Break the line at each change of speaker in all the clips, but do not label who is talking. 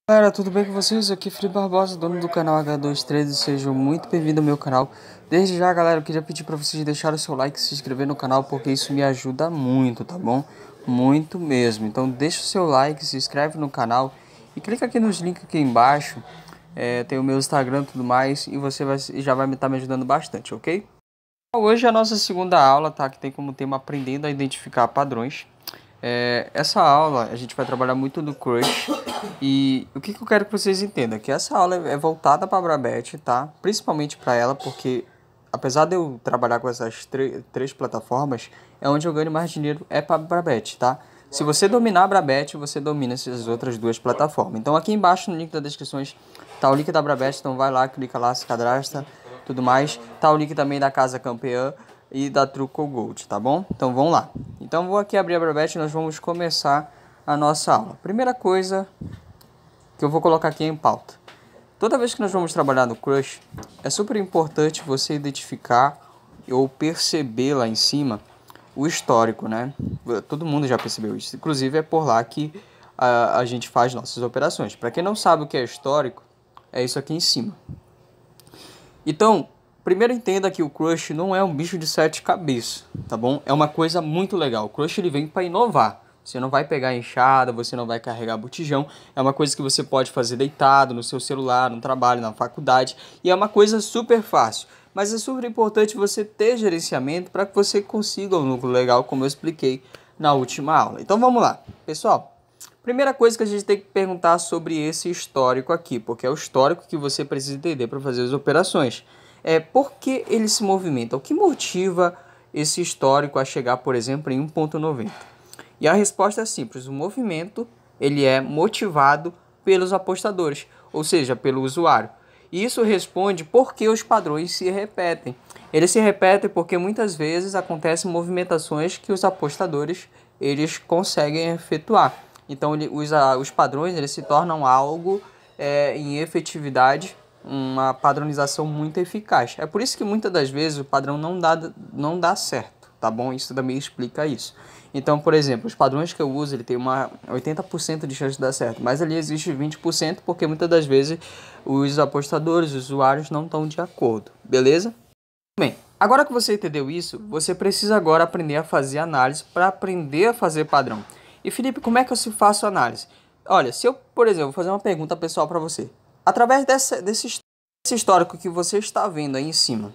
Galera, tudo bem com vocês? Aqui é Felipe Barbosa, dono do canal H23, sejam muito bem-vindos ao meu canal. Desde já, galera, eu queria pedir para vocês deixarem o seu like e se inscrever no canal, porque isso me ajuda muito, tá bom? Muito mesmo. Então deixa o seu like, se inscreve no canal e clica aqui nos links aqui embaixo. Tem o meu Instagram e tudo mais, e você já vai estar me ajudando bastante, ok? Hoje é a nossa segunda aula, tá? Que tem como tema aprendendo a identificar padrões. Essa aula a gente vai trabalhar muito do crush. E o que eu quero que vocês entendam? Que essa aula é voltada para a Brabet, tá? Principalmente para ela, porque apesar de eu trabalhar com essas três plataformas, é onde eu ganho mais dinheiro é para a Brabet, tá? Se você dominar a Brabet, você domina essas outras duas plataformas. Então aqui embaixo no link da descrição tá o link da Brabet, então vai lá, clica lá, se cadastra, tudo mais. Tá o link também da Casa Campeã e da Truco Gold, tá bom? Então vamos lá. Então vou aqui abrir a Brabet e nós vamos começar a nossa aula. Primeira coisa que eu vou colocar aqui em pauta. Toda vez que nós vamos trabalhar no crush, é super importante você identificar ou perceber lá em cima o histórico, né? Todo mundo já percebeu isso. Inclusive é por lá que a gente faz nossas operações. Para quem não sabe o que é histórico, é isso aqui em cima. Então, primeiro entenda que o crush não é um bicho de sete cabeças, tá bom? É uma coisa muito legal. O crush ele vem para inovar. Você não vai pegar enxada, você não vai carregar botijão. É uma coisa que você pode fazer deitado no seu celular, no trabalho, na faculdade. E é uma coisa super fácil. Mas é super importante você ter gerenciamento para que você consiga um núcleo legal, como eu expliquei na última aula. Então vamos lá, pessoal. Primeira coisa que a gente tem que perguntar sobre esse histórico aqui, porque é o histórico que você precisa entender para fazer as operações. Por que ele se movimenta? O que motiva esse histórico a chegar, por exemplo, em 1,90? E a resposta é simples. O movimento ele é motivado pelos apostadores, ou seja, pelo usuário. E isso responde por que os padrões se repetem. Eles se repetem porque muitas vezes acontecem movimentações que os apostadores eles conseguem efetuar. Então os padrões eles se tornam algo em efetividade, uma padronização muito eficaz. É por isso que muitas das vezes o padrão não dá certo, tá bom? Isso também explica isso. Então, por exemplo, os padrões que eu uso, ele tem uma 80% de chance de dar certo, mas ali existe 20% porque muitas das vezes os apostadores, os usuários não estão de acordo, beleza? Bem, agora que você entendeu isso, você precisa agora aprender a fazer análise para aprender a fazer padrão. E Felipe, como é que eu se faço análise? Olha, se eu, por exemplo, vou fazer uma pergunta pessoal para você. Através desse histórico que você está vendo aí em cima,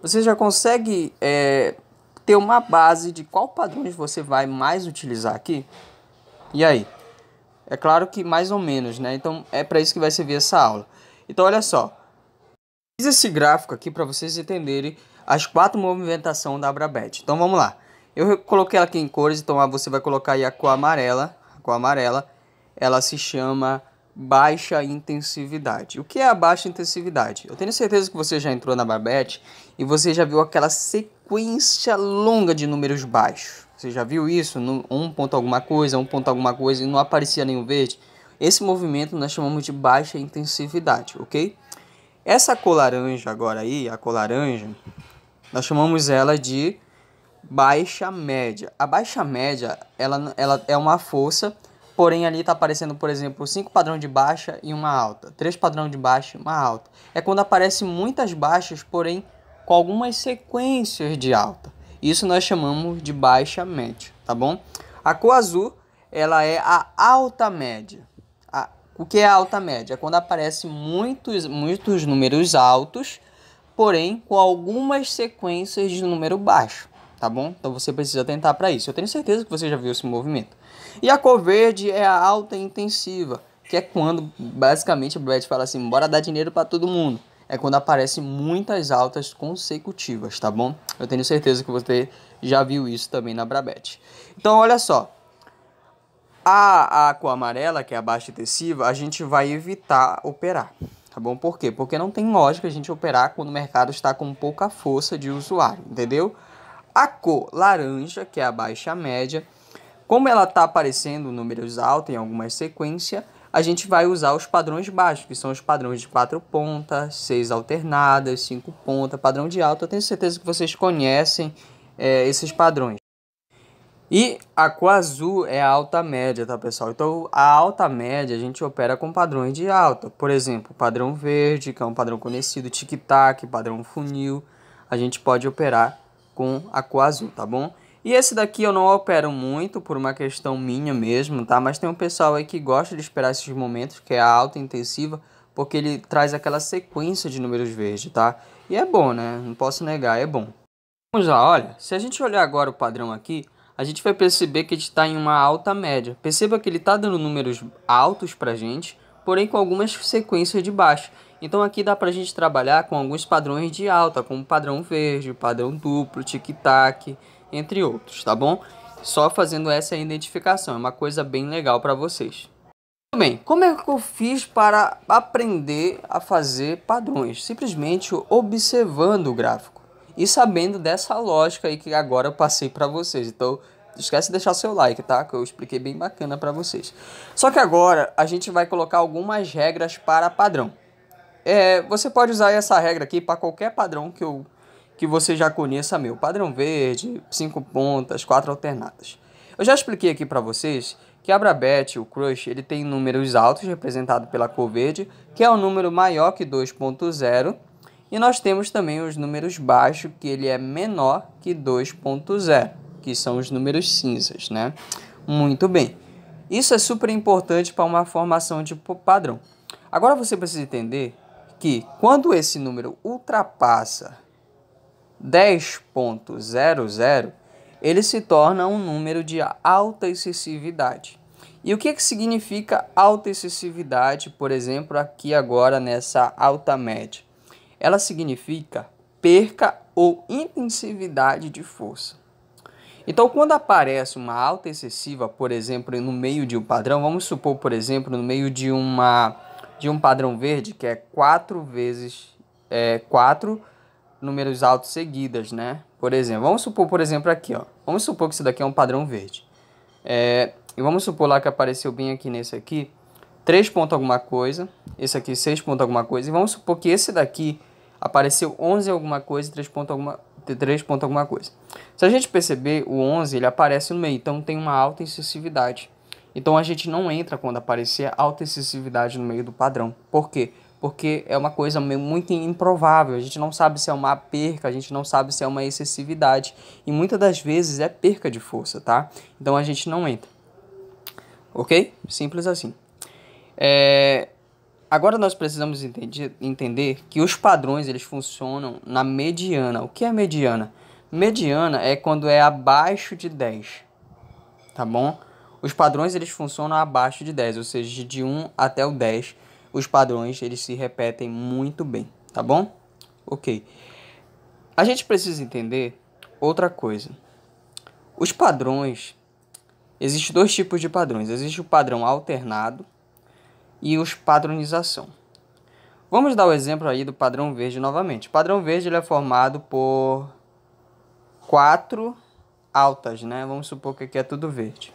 você já consegue ter uma base de qual padrões você vai mais utilizar aqui? E aí? É claro que mais ou menos, né? Então é para isso que vai servir essa aula. Então olha só, fiz esse gráfico aqui para vocês entenderem as quatro movimentações da Brabet. Então vamos lá. Eu coloquei ela aqui em cores, então você vai colocar aí a cor amarela. A cor amarela, ela se chama baixa intensividade. O que é a baixa intensividade? Eu tenho certeza que você já entrou na Brabet e você já viu aquela sequência longa de números baixos. Você já viu isso? Um ponto alguma coisa, um ponto alguma coisa e não aparecia nenhum verde? Esse movimento nós chamamos de baixa intensividade, ok? Essa cor laranja agora aí, a cor laranja, nós chamamos ela de baixa média. A baixa média, ela é uma força, porém ali está aparecendo, por exemplo, 5 padrões de baixa e uma alta, 3 padrões de baixa e uma alta. É quando aparecem muitas baixas, porém com algumas sequências de alta. Isso nós chamamos de baixa média, tá bom? A cor azul, ela é a alta média. O que é a alta média? É quando aparecem muitos números altos, porém com algumas sequências de número baixo, tá bom? Então você precisa atentar para isso. Eu tenho certeza que você já viu esse movimento. E a cor verde é a alta intensiva, que é quando basicamente o Brett fala assim, bora dar dinheiro para todo mundo. É quando aparecem muitas altas consecutivas, tá bom? Eu tenho certeza que você já viu isso também na Brabet. Então olha só. A cor amarela, que é a baixa intensiva, a gente vai evitar operar, tá bom? Por quê? Porque não tem lógica a gente operar quando o mercado está com pouca força de usuário, entendeu? A cor laranja, que é a baixa média, como ela está aparecendo números altos em algumas sequências, a gente vai usar os padrões baixos, que são os padrões de 4 pontas, 6 alternadas, 5 pontas, padrão de alta. Eu tenho certeza que vocês conhecem esses padrões. E a cor azul é a alta média, tá, pessoal? Então, a alta média a gente opera com padrões de alta. Por exemplo, padrão verde, que é um padrão conhecido, tic-tac, padrão funil. A gente pode operar com a cor azul, tá bom? E esse daqui eu não opero muito, por uma questão minha mesmo, tá? Mas tem um pessoal aí que gosta de esperar esses momentos, que é a alta intensiva, porque ele traz aquela sequência de números verdes, tá? E é bom, né? Não posso negar, é bom. Vamos lá, olha, se a gente olhar agora o padrão aqui, a gente vai perceber que a gente está em uma alta média. Perceba que ele está dando números altos para a gente, porém com algumas sequências de baixo. Então aqui dá para a gente trabalhar com alguns padrões de alta, como padrão verde, padrão duplo, tic-tac, entre outros, tá bom? Só fazendo essa identificação, é uma coisa bem legal para vocês. Bem, como é que eu fiz para aprender a fazer padrões? Simplesmente observando o gráfico e sabendo dessa lógica aí que agora eu passei para vocês. Então, não esquece de deixar seu like, tá? Que eu expliquei bem bacana para vocês. Só que agora a gente vai colocar algumas regras para padrão. Você pode usar essa regra aqui para qualquer padrão que você já conheça meu. Padrão verde, 5 pontas, 4 alternadas. Eu já expliquei aqui para vocês que a Brabet, o Crush, ele tem números altos representado pela cor verde, que é um número maior que 2.0, e nós temos também os números baixos, que ele é menor que 2.0, que são os números cinzas, né? Muito bem. Isso é super importante para uma formação de padrão. Agora você precisa entender que quando esse número ultrapassa 10.00, ele se torna um número de alta excessividade. E o que significa alta excessividade, por exemplo, aqui agora nessa alta média? Ela significa perca ou intensividade de força. Então, quando aparece uma alta excessiva, por exemplo, no meio de um padrão, vamos supor, por exemplo, no meio de um padrão verde, que é 4 vezes 4 números altos seguidas, né? Por exemplo, vamos supor, por exemplo, aqui, ó. Vamos supor que isso daqui é um padrão verde. E vamos supor lá que apareceu bem aqui nesse aqui, 3 ponto alguma coisa, esse aqui 6 ponto alguma coisa, e vamos supor que esse daqui apareceu 11 alguma coisa e 3 ponto alguma coisa. Se a gente perceber, o 11 ele aparece no meio, então tem uma alta excessividade. Então a gente não entra quando aparecer alta excessividade no meio do padrão. Por quê? Porque é uma coisa muito improvável, a gente não sabe se é uma perca, a gente não sabe se é uma excessividade. E muitas das vezes é perca de força, tá? Então a gente não entra. Ok? Simples assim. Agora nós precisamos entender que os padrões eles funcionam na mediana. O que é mediana? Mediana é quando é abaixo de 10, tá bom? Os padrões eles funcionam abaixo de 10, ou seja, de 1 até o 10, os padrões eles se repetem muito bem, tá bom? Ok. A gente precisa entender outra coisa. Os padrões, existem dois tipos de padrões. Existe o padrão alternado e os padronização. Vamos dar o exemplo aí do padrão verde novamente. O padrão verde ele é formado por 4 altas, né? Vamos supor que aqui é tudo verde.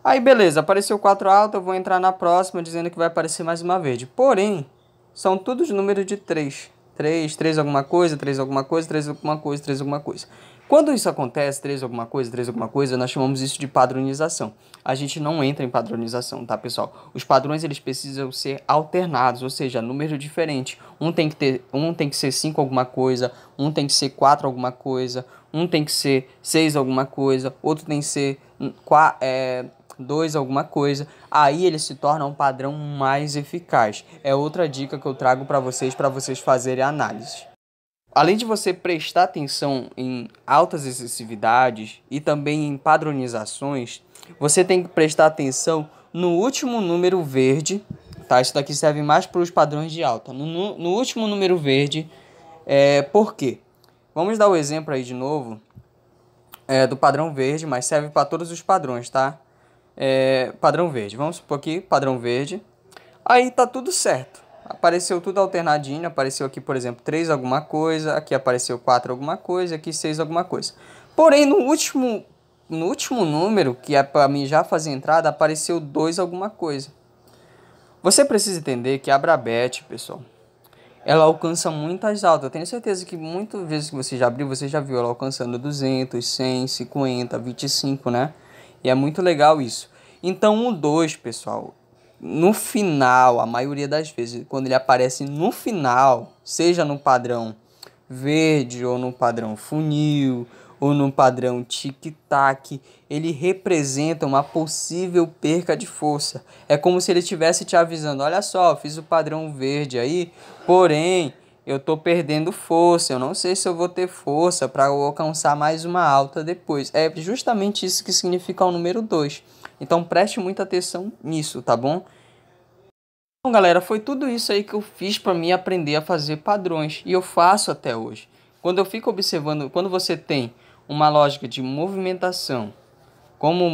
Aí beleza, apareceu 4 altas, eu vou entrar na próxima dizendo que vai aparecer mais uma verde. Porém, são todos números de 3. 3 alguma coisa, 3 alguma coisa, 3 alguma coisa, 3 alguma coisa. Quando isso acontece, 3 alguma coisa, nós chamamos isso de padronização. A gente não entra em padronização, tá, pessoal? Os padrões eles precisam ser alternados, ou seja, número diferente. Um tem que ser 5 alguma coisa, um tem que ser 4 alguma coisa, um tem que ser 6 alguma coisa, outro tem que ser 2 alguma coisa. Aí ele se torna um padrão mais eficaz. É outra dica que eu trago para vocês fazerem análise. Além de você prestar atenção em altas excessividades e também em padronizações, você tem que prestar atenção no último número verde, tá? Isso daqui serve mais para os padrões de alta. No último número verde, por quê? Vamos dar o exemplo aí de novo do padrão verde, mas serve para todos os padrões, tá? Padrão verde. Vamos supor aqui, padrão verde. Aí tá tudo certo. Apareceu tudo alternadinho, apareceu aqui, por exemplo, 3 alguma coisa, aqui apareceu 4 alguma coisa, aqui 6 alguma coisa. Porém, no último número, que é para mim já fazer entrada, apareceu 2 alguma coisa. Você precisa entender que a Brabet, pessoal, ela alcança muitas altas. Eu tenho certeza que muitas vezes que você já abriu, você já viu ela alcançando 200, 100, 50, 25, né? E é muito legal isso. Então o 2, pessoal, no final, a maioria das vezes, quando ele aparece no final, seja no padrão verde ou no padrão funil ou no padrão tic-tac, ele representa uma possível perca de força. É como se ele estivesse te avisando: olha só, fiz o padrão verde aí, porém eu tô perdendo força, eu não sei se eu vou ter força para alcançar mais uma alta depois. É justamente isso que significa o número 2. Então preste muita atenção nisso, tá bom? Bom, galera, foi tudo isso aí que eu fiz para mim aprender a fazer padrões e eu faço até hoje. Quando eu fico observando, quando você tem uma lógica de movimentação, como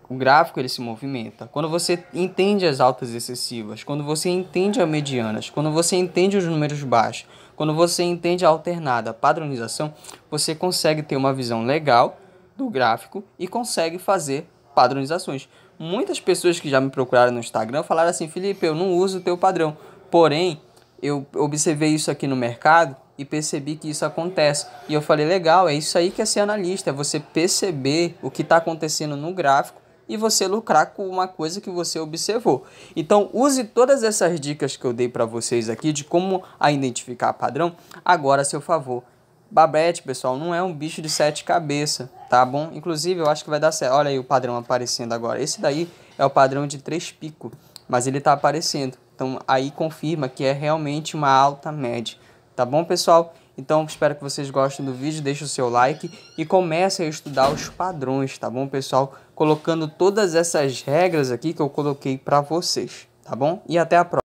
o gráfico ele se movimenta, quando você entende as altas excessivas, quando você entende as medianas, quando você entende os números baixos, quando você entende a alternada, a padronização, você consegue ter uma visão legal do gráfico e consegue fazer padronizações. Muitas pessoas que já me procuraram no Instagram falaram assim: Felipe, eu não uso o teu padrão, porém eu observei isso aqui no mercado e percebi que isso acontece. E eu falei: legal, é isso aí que é ser analista, é você perceber o que está acontecendo no gráfico e você lucrar com uma coisa que você observou. Então use todas essas dicas que eu dei para vocês aqui de como a identificar padrão agora a seu favor. Babete, pessoal, não é um bicho de 7 cabeças, tá bom? Inclusive, eu acho que vai dar certo. Olha aí o padrão aparecendo agora. Esse daí é o padrão de 3 picos, mas ele tá aparecendo. Então, aí confirma que é realmente uma alta média, tá bom, pessoal? Então, espero que vocês gostem do vídeo. Deixe o seu like e comece a estudar os padrões, tá bom, pessoal? Colocando todas essas regras aqui que eu coloquei para vocês, tá bom? E até a próxima.